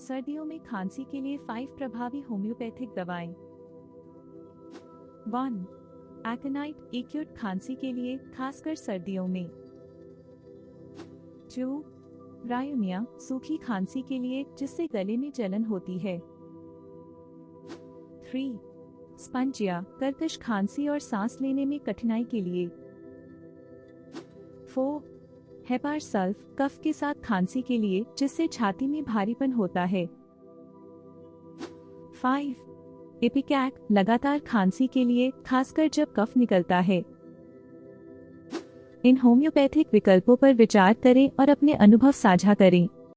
सर्दियों में खांसी के लिए 5 प्रभावी होम्योपैथिक दवाएं। 1. एक्टिनाइड, एक्यूट खांसी के लिए, खासकर सर्दियों में। 2. रायुनिया, सूखी खांसी के लिए, जिससे गले में जलन होती है। 3. स्पंजिया, कर्कश खांसी और सांस लेने में कठिनाई के लिए। 4. हेपार सल्फ, कफ के साथ खांसी के लिए, जिससे छाती में भारीपन होता है। 5. इपिकैक, लगातार खांसी के लिए, खासकर जब कफ निकलता है। इन होम्योपैथिक विकल्पों पर विचार करें और अपने अनुभव साझा करें।